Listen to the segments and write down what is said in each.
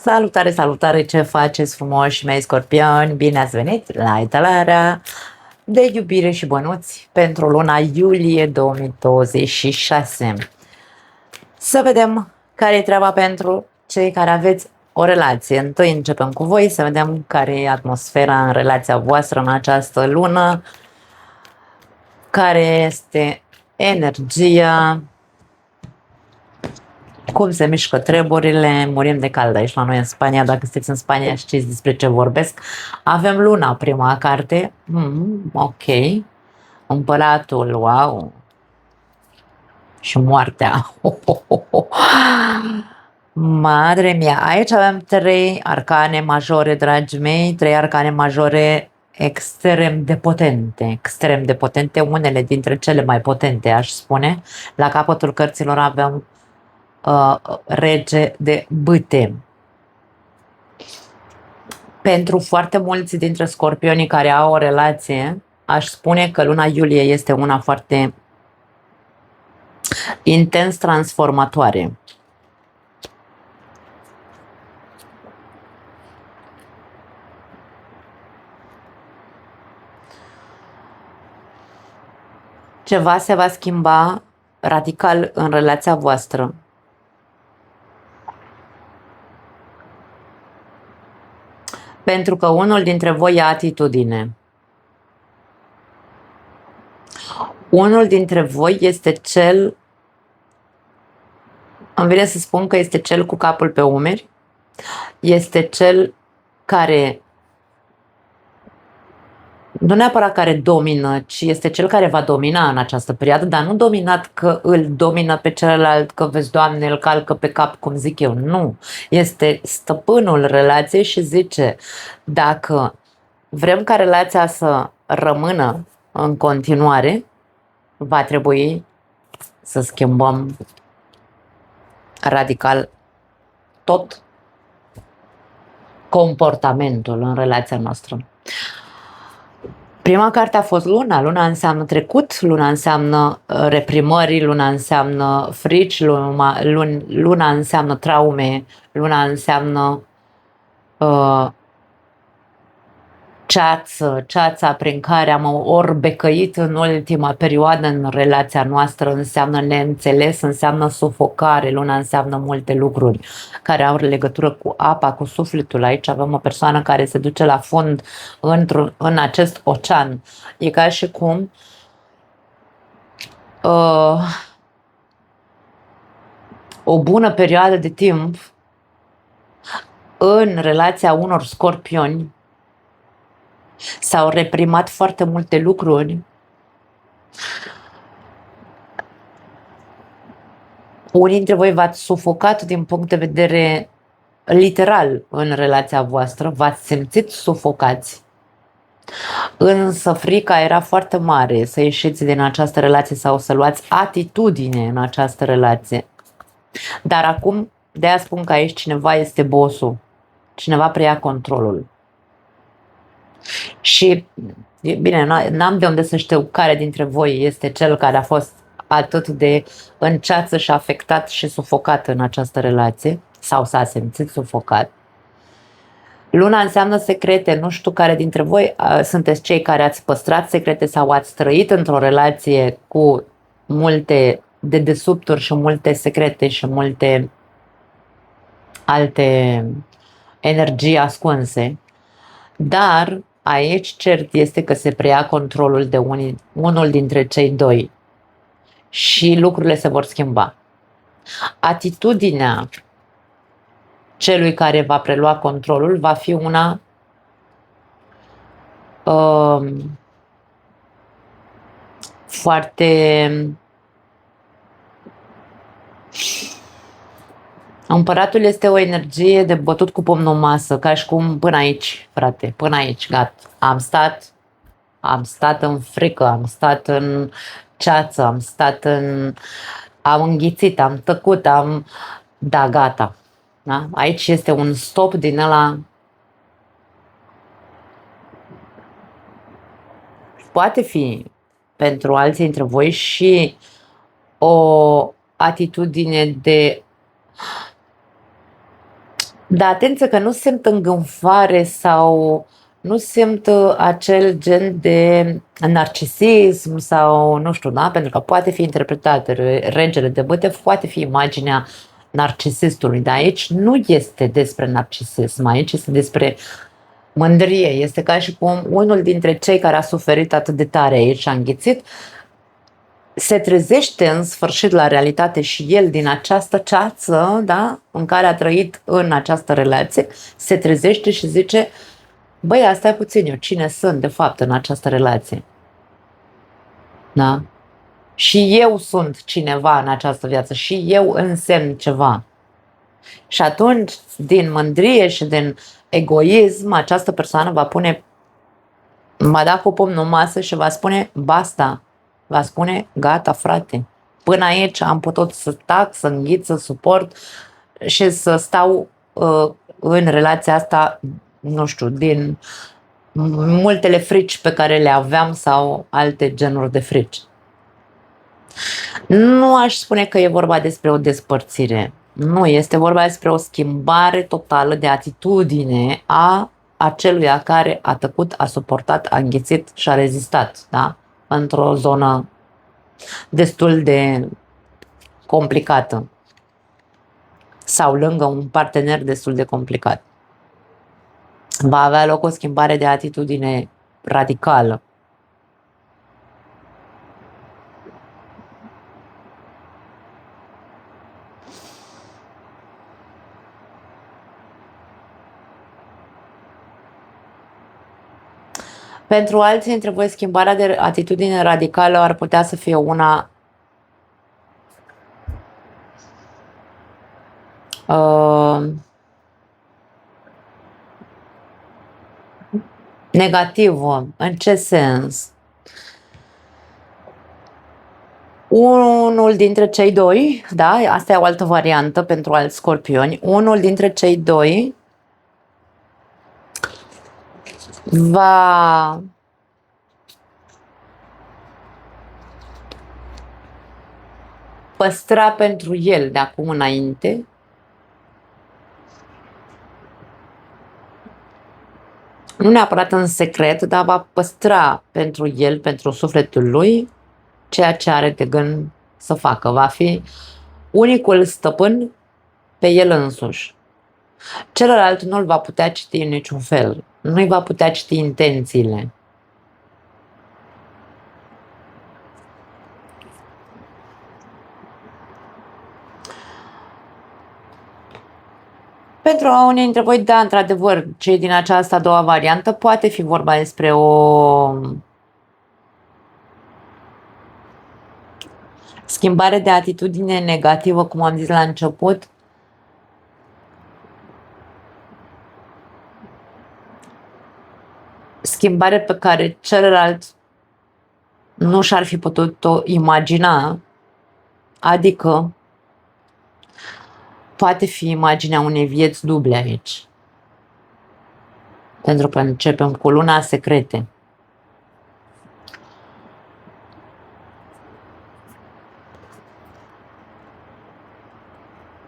Salutare, salutare, ce faceți frumoși mei scorpioni? Bine ați venit la etalarea de iubire și bănuți pentru luna iulie 2026. Să vedem care e treaba pentru cei care aveți o relație. Întâi începem cu voi să vedem care e atmosfera în relația voastră în această lună, care este energia, cum se mișcă treburile. Murim de cald aici la noi în Spania. Dacă sunteți în Spania știți despre ce vorbesc. Avem luna, prima carte. Ok. Împăratul, wow. Și moartea. Madre mea, aici avem 3 arcane majore, dragii mei, 3 arcane majore extrem de potente, unele dintre cele mai potente, aș spune. La capătul cărților avem rege de bâte. Pentru foarte mulți dintre scorpionii care au o relație, aș spune că luna iulie este una foarte intens transformatoare. Ceva se va schimba radical în relația voastră. Pentru că unul dintre voi ia atitudine. Unul dintre voi este cel, îmi vine să spun că este cel cu capul pe umeri, este cel care, nu neapărat care domină, ci este cel care va domina în această perioadă, dar nu dominat că îl domină pe celălalt, că vezi, Doamne, îl calcă pe cap, cum zic eu, nu. Este stăpânul relației și zice, dacă vrem ca relația să rămână în continuare, va trebui să schimbăm radical tot comportamentul în relația noastră. Prima carte a fost luna. Luna înseamnă trecut, luna înseamnă reprimări, luna înseamnă frici, luna înseamnă traume, luna înseamnă ceața prin care am orbecăit în ultima perioadă în relația noastră, înseamnă neînțeles, înseamnă sufocare, luna înseamnă multe lucruri care au legătură cu apa, cu sufletul. Aici avem o persoană care se duce la fund în acest ocean. E ca și cum o bună perioadă de timp în relația unor scorpioni s-au reprimat foarte multe lucruri. Unii dintre voi v-ați sufocat din punct de vedere literal în relația voastră, v-ați simțit sufocați. Însă frica era foarte mare să ieșiți din această relație sau să luați atitudine în această relație. Dar acum, de-aia spun că aici cineva este bossul, cineva preia controlul. Și, bine, n-am de unde să știu care dintre voi este cel care a fost atât de în ceață și afectat și sufocat în această relație sau s-a simțit sufocat. Luna înseamnă secrete, nu știu care dintre voi sunteți cei care ați păstrat secrete sau ați trăit într-o relație cu multe dedesubturi și multe secrete și multe alte energii ascunse, dar aici cert este că se preia controlul de unul dintre cei doi și lucrurile se vor schimba. Atitudinea celui care va prelua controlul va fi una foarte... Împăratul este o energie de bătut cu pumnul în masă, ca și cum până aici, frate, până aici, gata. Am stat în frică, am stat în ceață, am înghițit, am tăcut, da, gata. Da? Aici este un stop din ăla. Poate fi pentru alții dintre voi și o atitudine de Dar atenție că nu simt îngânfare sau nu simt acel gen de narcisism sau nu știu, da? Pentru că poate fi interpretat regele de bâte, poate fi imaginea narcisistului, dar aici nu este despre narcisism, aici este despre mândrie. Este ca și cum unul dintre cei care a suferit atât de tare aici și a înghițit, se trezește în sfârșit la realitate și el din această ceață, da, în care a trăit în această relație, se trezește și zice, băi, asta e puțin eu, cine sunt de fapt în această relație? Da? Și eu sunt cineva în această viață și eu însemn ceva. Și atunci, din mândrie și din egoism, această persoană va da cu pumnul în masă și va spune, basta, va spune, gata frate, până aici am putut să tac, să înghit, să suport și să stau în relația asta, nu știu, din multele frici pe care le aveam sau alte genuri de frici. Nu aș spune că e vorba despre o despărțire. Nu, este vorba despre o schimbare totală de atitudine a aceluia care a tăcut, a suportat, a înghițit și a rezistat, da? Într-o zonă destul de complicată sau lângă un partener destul de complicat. Va avea loc o schimbare de atitudine radicală. Pentru alții dintre voi, schimbarea de atitudine radicală ar putea să fie una negativă. În ce sens? Unul dintre cei doi, da, asta e o altă variantă pentru alți scorpioni, unul dintre cei doi va păstra pentru el de acum înainte nu neapărat în secret, dar va păstra pentru el, pentru sufletul lui, ceea ce are de gând să facă. Va fi unicul stăpân pe el însuși. Celălalt nu-l va putea citi în niciun fel. Nu-i va putea citi intențiile. Pentru unii dintre voi, da, într-adevăr, cei din această a doua variantă, poate fi vorba despre o schimbare de atitudine negativă, cum am zis la început, schimbare pe care celălalt nu și-ar fi putut-o imagina, adică poate fi imaginea unei vieți duble aici. Pentru că începem cu luna secrete.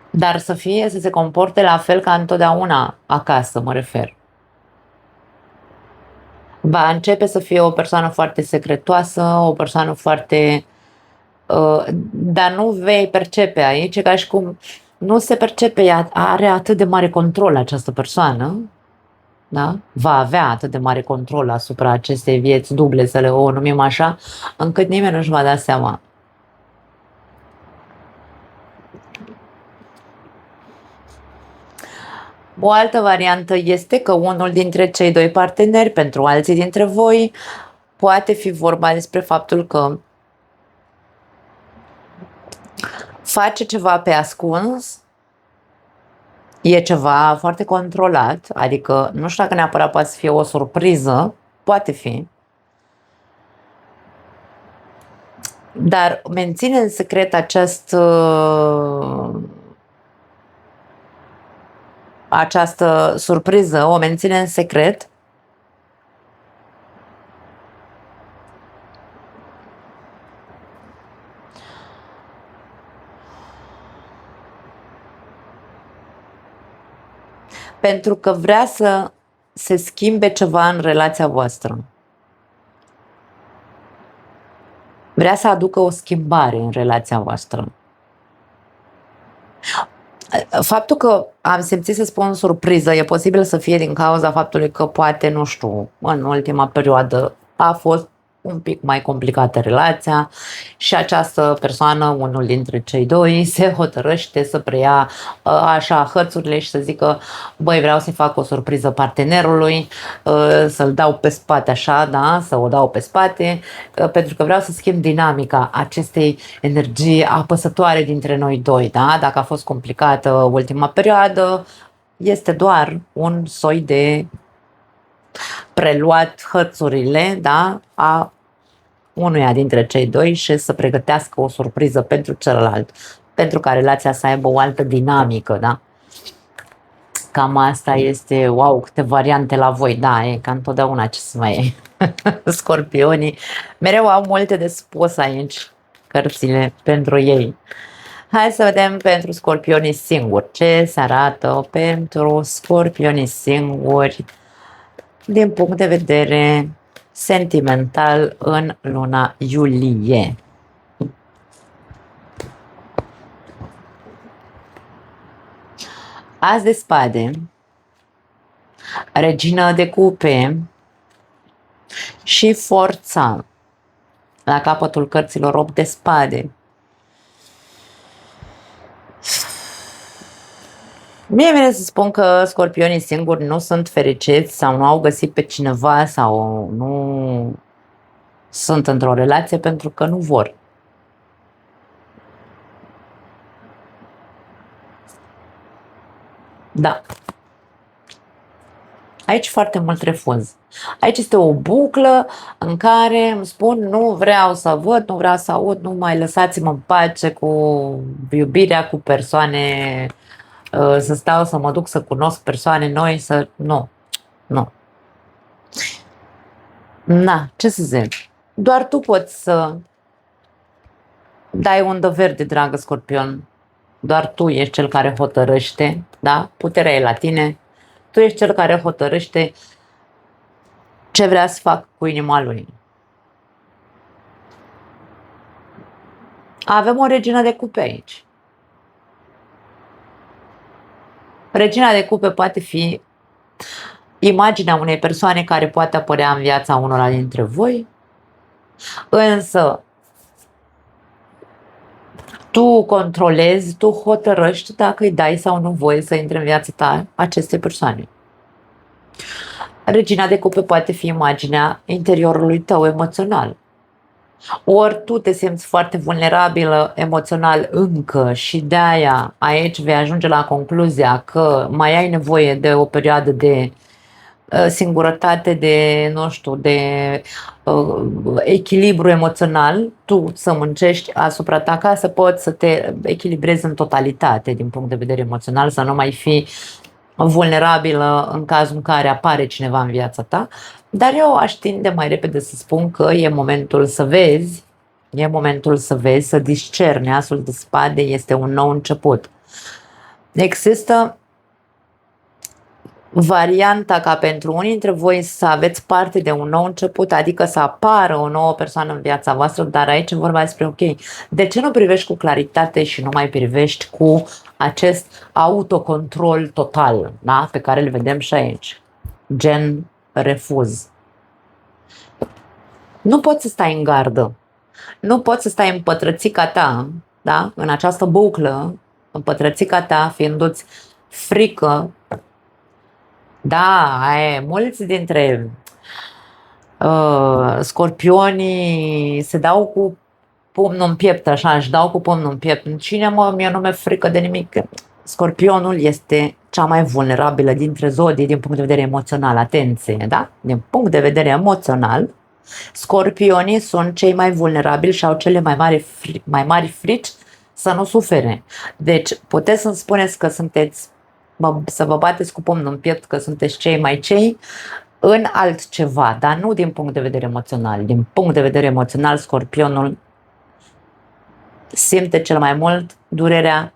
Dar să se comporte la fel ca întotdeauna acasă, mă refer. Va începe să fie o persoană foarte secretoasă, o persoană foarte... dar nu vei percepe aici, ca și cum nu se percepe, are atât de mare control această persoană, da? Va avea atât de mare control asupra acestei vieți duble, să le o numim așa, încât nimeni nu-și va da seama. O altă variantă este că unul dintre cei doi parteneri, pentru alții dintre voi, poate fi vorba despre faptul că face ceva pe ascuns, e ceva foarte controlat, adică nu știu dacă neapărat poate să fie o surpriză, poate fi, dar menține în secret această surpriză, o menține în secret Pentru că vrea să se schimbe ceva în relația voastră. Vrea să aducă o schimbare în relația voastră. Faptul că am simțit să spun surpriză e posibil să fie din cauza faptului că poate, nu știu, în ultima perioadă a fost un pic mai complicată relația și această persoană, unul dintre cei doi, se hotărăște să preia așa hărțurile și să zică: băi, vreau să-i fac o surpriză partenerului, să-l dau pe spate așa, da, să o dau pe spate, pentru că vreau să schimb dinamica acestei energii apăsătoare dintre noi doi, da? Dacă a fost complicată ultima perioadă, este doar un soi de preluat hărțurile, da, a unuia dintre cei doi și să pregătească o surpriză pentru celălalt, pentru ca relația să aibă o altă dinamică, da? Cam asta este, wow, câte variante la voi, da, e ca întotdeauna ce să mai e. Scorpionii mereu au multe de spus aici, cărțile pentru ei. Hai să vedem pentru scorpionii singuri, ce se arată pentru scorpionii singuri din punct de vedere sentimental în luna iulie. As de spade, regina de cupe și forța. La capătul cărților 8 de spade. Mie vine să spun că scorpionii singuri nu sunt fericiți sau nu au găsit pe cineva sau nu sunt într-o relație pentru că nu vor. Da. Aici foarte mult refuz. Aici este o buclă în care îmi spun: nu vreau să văd, nu vreau să aud, nu mai lăsați-mă în pace cu iubirea, cu persoane, să stau să mă duc să cunosc persoane noi, să... Nu. Na, ce să zic? Doar tu poți să dai undă verde, dragă scorpion. Doar tu ești cel care hotărăște, da? Puterea e la tine. Tu ești cel care hotărăște ce vrea să fac cu inima lui. Avem o regină de cupe aici. Regina de cupe poate fi imaginea unei persoane care poate apărea în viața unora dintre voi, însă tu controlezi, tu hotărăști dacă îi dai sau nu voie să intre în viața ta aceste persoane. Regina de cupe poate fi imaginea interiorului tău emoțional. Ori tu te simți foarte vulnerabilă emoțional încă și de-aia aici vei ajunge la concluzia că mai ai nevoie de o perioadă de singurătate, de, nu știu, de echilibru emoțional, tu să muncești asupra ta ca să poți să te echilibrezi în totalitate din punct de vedere emoțional, să nu mai fii vulnerabilă în cazul în care apare cineva în viața ta. Dar eu aș tinde mai repede să spun că e momentul să vezi, să discerni. Asul de spade este un nou început. Există varianta ca pentru unii dintre voi să aveți parte de un nou început, adică să apară o nouă persoană în viața voastră, dar aici vorba despre: ok, de ce nu privești cu claritate și nu mai privești cu acest autocontrol total, da? Pe care îl vedem și aici, gen refuz. Nu poți să stai în gardă, nu poți să stai în pătrățica ta, da? În această buclă, în pătrățica ta, fiindu-ți frică. Da, mulți dintre scorpionii se dau cu pumnul în piept, așa, își dau cu pumnul în piept. Cine mă, mie nu mi-e frică de nimic. Scorpionul este cea mai vulnerabilă dintre zodii din punct de vedere emoțional. Atenție, da? Din punct de vedere emoțional, scorpionii sunt cei mai vulnerabili și au cele mai mari frici să nu sufere. Deci, puteți să-mi spuneți că sunteți, să vă bateți cu pumnul în piept că sunteți cei în altceva, dar nu din punct de vedere emoțional. Din punct de vedere emoțional, scorpionul simte cel mai mult durerea,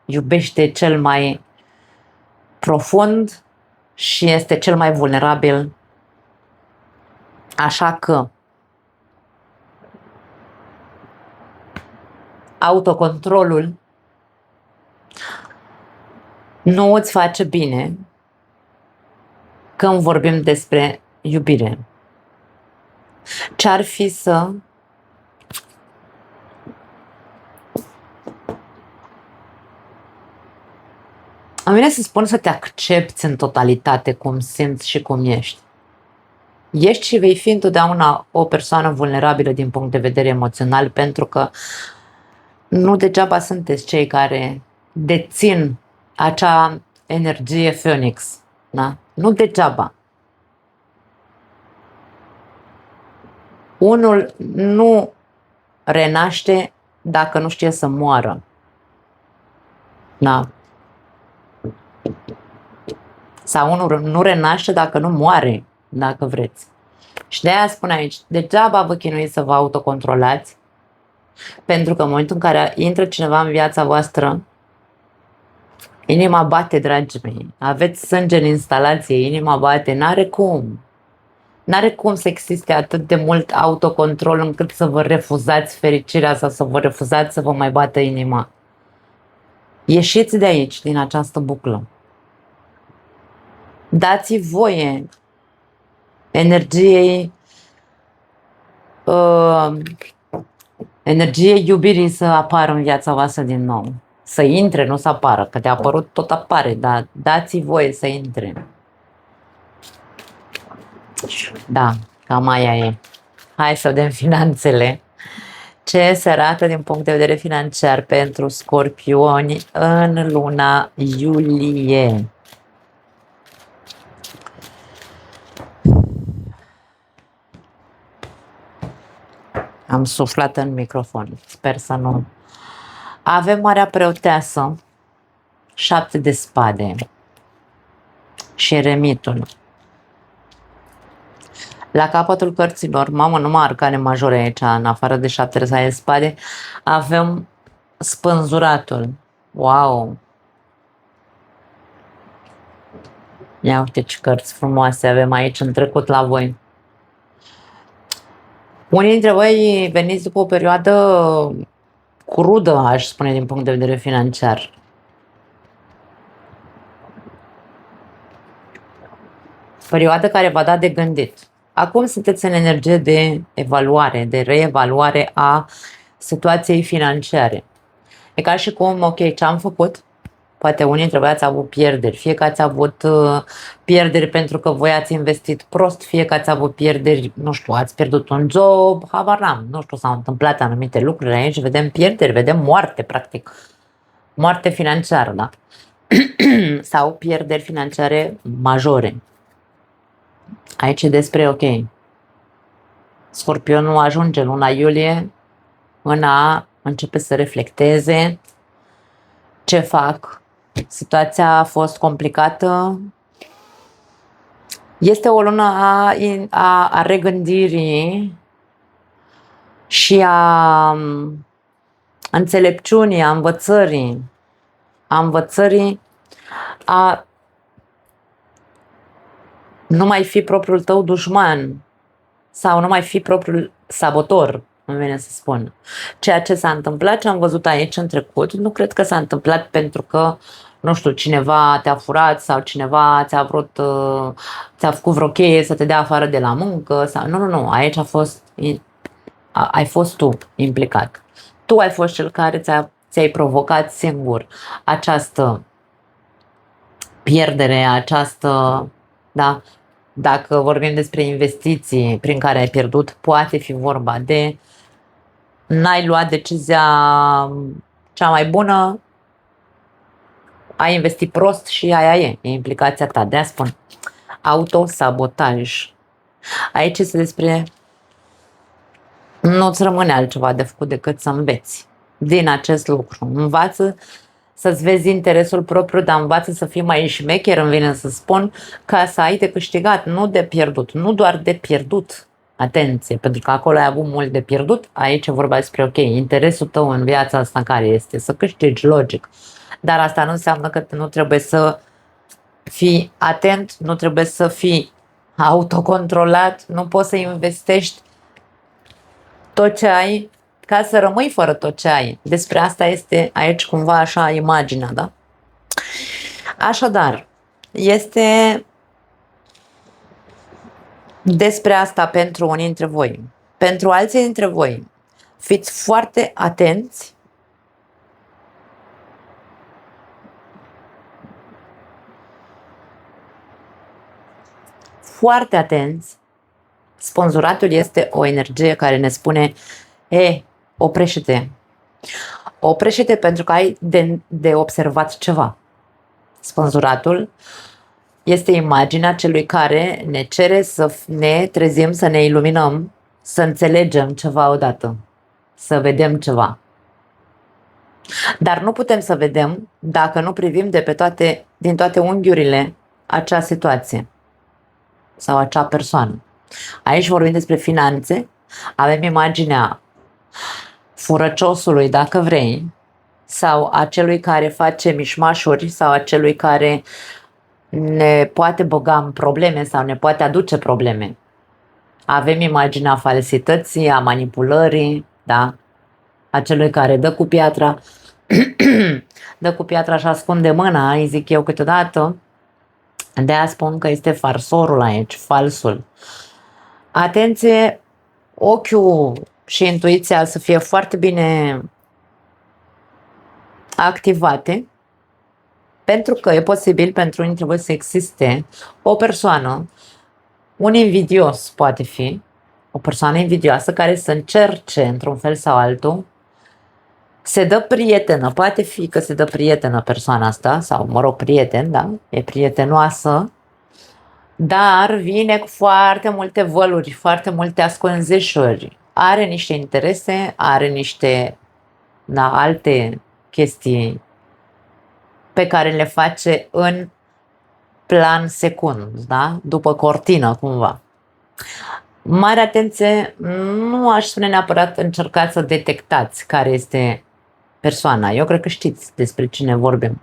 iubește cel mai profund și este cel mai vulnerabil. Așa că autocontrolul nu îți face bine când vorbim despre iubire. Ce-ar fi să îmi vine să spun să te accepti în totalitate cum simți și cum ești. Ești și vei fi întotdeauna o persoană vulnerabilă din punct de vedere emoțional, pentru că nu degeaba sunteți cei care dețin acea energie Phoenix. Da? Nu degeaba. Unul nu renaște dacă nu știe să moară. Da? Sau unul nu renaște dacă nu moare, dacă vreți. Și de aia spun aici, degeaba vă chinuiți să vă autocontrolați, pentru că în momentul în care intră cineva în viața voastră, inima bate, dragii mei. Aveți sânge în instalație, inima bate, n-are cum. N-are cum să existe atât de mult autocontrol încât să vă refuzați fericirea sau să vă refuzați să vă mai bată inima. Ieșiți de aici, din această buclă. Dați voie energiei iubirii să apară în viața voastră din nou. Să intre, nu să apară, că de apărut tot apare, dar dați voie să intre. Da, cam aia e. Hai să vedem finanțele. Ce se arată din punct de vedere financiar pentru scorpioni în luna iulie? Am suflat în microfon, sper să nu. Avem Marea Preoteasă, 7 de spade și eremitul. La capătul cărților, mamă, numai arcane majore aici, în afară de 7 de spade, avem spânzuratul. Wow! Ia uite ce cărți frumoase avem aici în trecut la voi. Unii dintre voi veniți după o perioadă crudă, aș spune, din punct de vedere financiar. Perioadă care v-a dat de gândit. Acum sunteți în energie de evaluare, de reevaluare a situației financiare. E ca și cum, ok, ce am făcut? Poate unii dintre voi ați avut pierderi, fie că ați avut pierderi pentru că voi ați investit prost, fie că ați avut pierderi, nu știu, ați pierdut un job, habar n-am, nu știu, s-au întâmplat anumite lucruri aici, vedem pierderi, vedem moarte, practic, moarte financiară, da? Sau pierderi financiare majore. Aici e despre, ok, Scorpionul ajunge luna iulie în a începe să reflecteze ce fac. Situația a fost complicată. Este o lună a regândirii și a înțelepciunii, a învățării, a nu mai fi propriul tău dușman sau nu mai fi propriul sabotor, îmi vine să spun. Ceea ce s-a întâmplat, ce am văzut aici în trecut, nu cred că s-a întâmplat pentru că, nu știu, cineva te-a furat sau cineva ți-a făcut vreo cheie să te dea afară de la muncă sau nu, aici ai fost tu implicat. Tu ai fost cel care ți-ai provocat singur această pierdere, da, dacă vorbim despre investiții prin care ai pierdut, poate fi vorba de n-ai luat decizia cea mai bună, ai investit prost și aia e implicația ta. De-aia spun autosabotaj. Aici este despre nu-ți rămâne altceva de făcut decât să înveți din acest lucru. Învață să-ți vezi interesul propriu, dar învață să fii mai șmecher, îmi vine să spun, ca să ai de câștigat, nu de pierdut, nu doar de pierdut. Atenție, pentru că acolo ai avut mult de pierdut, aici e vorba despre, ok, interesul tău în viața asta care este? Să câștigi, logic. Dar asta nu înseamnă că nu trebuie să Fii atent, nu trebuie să fii autocontrolat, nu poți să investești tot ce ai ca să rămâi fără tot ce ai. Despre asta este aici cumva așa imaginea, da? Așadar, este despre asta pentru unii dintre voi. Pentru alții dintre voi, fiți foarte atenți foarte atenți. Spânzuratul este o energie care ne spune oprește-te. Oprește-te pentru că ai de observat ceva. Spânzuratul este imaginea celui care ne cere să ne trezim, să ne iluminăm, să înțelegem ceva odată, să vedem ceva. Dar nu putem să vedem dacă nu privim din toate unghiurile acea situație sau acea persoană. Aici vorbim despre finanțe, avem imaginea furăciosului, dacă vrei, sau a celui care face mișmașuri sau a celui care ne poate băga în probleme sau ne poate aduce probleme. Avem imaginea falsității, a manipulării, da? A celui care dă cu piatra, dă cu piatra și ascunde mâna, îi zic eu câteodată. De-aia spun că este farsorul aici, falsul. Atenție, ochiul și intuiția să fie foarte bine activate, pentru că e posibil pentru unii trebuie să existe o persoană, un invidios poate fi, o persoană invidioasă care să încerce într-un fel sau altul, se dă prietenă, poate fi că se dă prietenă persoana asta, sau mă rog prieten, da, e prietenoasă, dar vine cu foarte multe văluri, foarte multe ascunzișuri, are niște interese, are niște alte chestii pe care le face în plan secund, da? După cortină cumva. Mare atenție, nu aș spune neapărat încercați să detectați care este persoana. Eu cred că știți despre cine vorbim.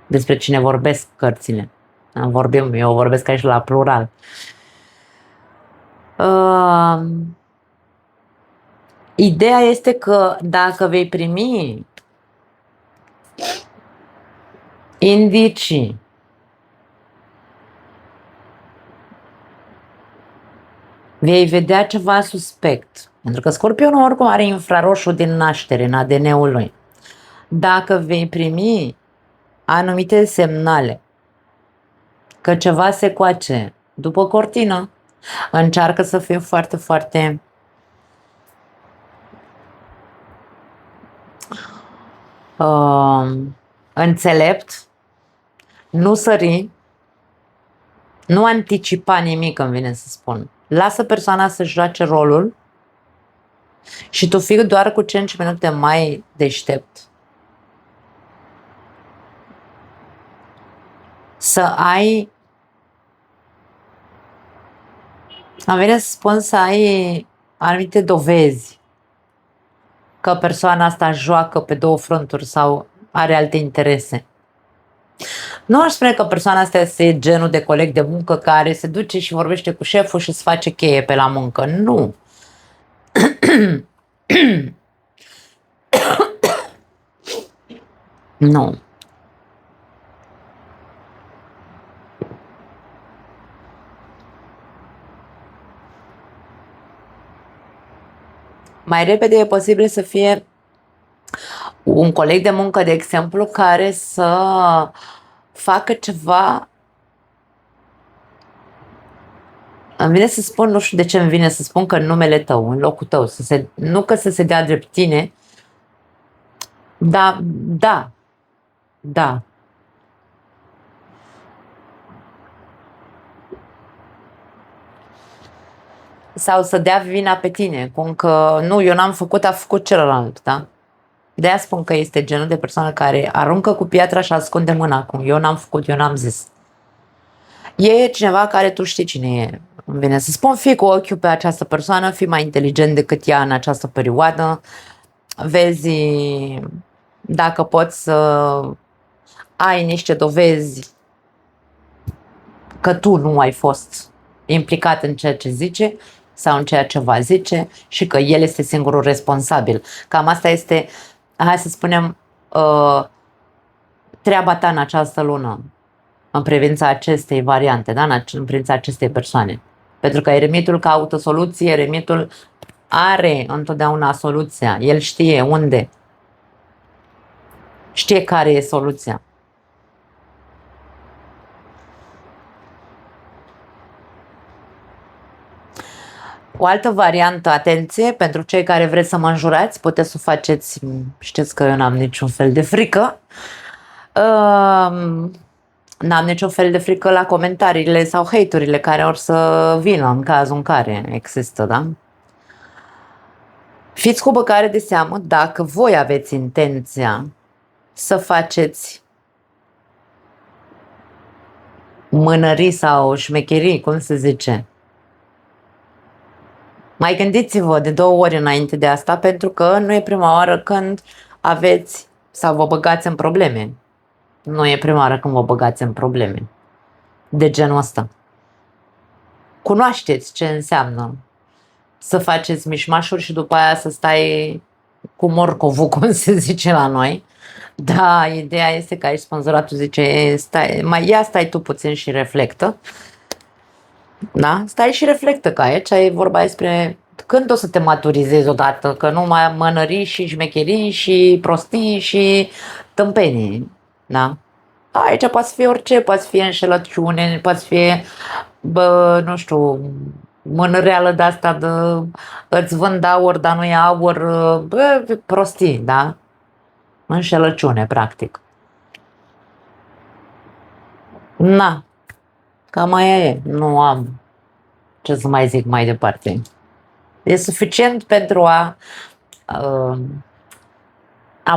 Despre cine vorbesc cărțile. Eu vorbesc aici la plural. Ideea este că dacă vei primi indicii vei vedea ceva suspect. Pentru că Scorpionul oricum are infraroșu din naștere, în ADN-ul lui. Dacă vei primi anumite semnale că ceva se coace după cortină, încearcă să fii foarte, foarte înțelept, nu sări, nu anticipa nimic, îmi vine să spun. Lasă persoana să joace rolul și tu fii doar cu 5 minute mai deștept. Să ai, am venit să spun, să ai anumite dovezi că persoana asta joacă pe două fronturi sau are alte interese. Nu aș spune că persoana asta este genul de coleg de muncă care se duce și vorbește cu șeful și îți face cheie pe la muncă. Nu. Nu. Mai repede e posibil să fie un coleg de muncă, de exemplu, care să facă ceva. Îmi vine să spun, nu știu de ce îmi vine să spun că în numele tău, în locul tău, nu că să se dea drept tine, dar da. Sau să dea vina pe tine, cum că nu, eu n-am făcut, a făcut celălalt, da? De-aia spun că este genul de persoană care aruncă cu piatra și ascunde mâna, cum eu n-am făcut, eu n-am zis. E cineva care tu știi cine e. Îmi vine să spun, fii cu ochiul pe această persoană, fii mai inteligent decât ea în această perioadă, vezi dacă poți să ai niște dovezi că tu nu ai fost implicat în ceea ce zice sau în ceea ce va zice și că el este singurul responsabil. Cam asta este, hai să spunem, treaba ta în această lună, în privința acestei variante, da? În privința acestei persoane. Pentru că eremitul caută soluție, eremitul are întotdeauna soluția, el știe unde, știe care e soluția. O altă variantă, atenție, pentru cei care vreți să mă înjurați, puteți să o faceți, știți că eu n-am niciun fel de frică. N-am niciun fel de frică la comentariile sau hate-urile care or să vină în cazul în care există, da? Fiți cu băgare de seamă dacă voi aveți intenția să faceți mânării sau șmecherii, cum se zice. Mai gândiți-vă de 2 ori înainte de asta, pentru că nu e prima oară când aveți sau vă băgați în probleme. Nu e prima oară când vă băgați în probleme de genul ăsta. Cunoașteți ce înseamnă să faceți mișmașuri și după aia să stai cu morcovul, cum se zice la noi. Da, ideea este că aici sponsoratul zice, stai tu puțin și reflectă. Da? Stai și reflectă, că aici e vorba despre când o să te maturizezi odată, că nu mai mănării și șmecherii și prostii și tâmpenii. Da? Aici poate fi orice, poate fi înșelăciune, poate fi, nu știu, mânăreală de asta de îți vând aur, dar nu e aur, prostii, da? Înșelăciune, practic. Na, cam aia e, nu am ce să mai zic mai departe. E suficient pentru a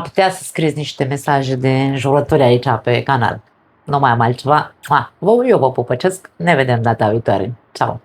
putea să scrieți niște mesaje de înjurături aici pe canal. Nu mai am altceva. Eu vă pupăcesc, ne vedem data viitoare. Ciao!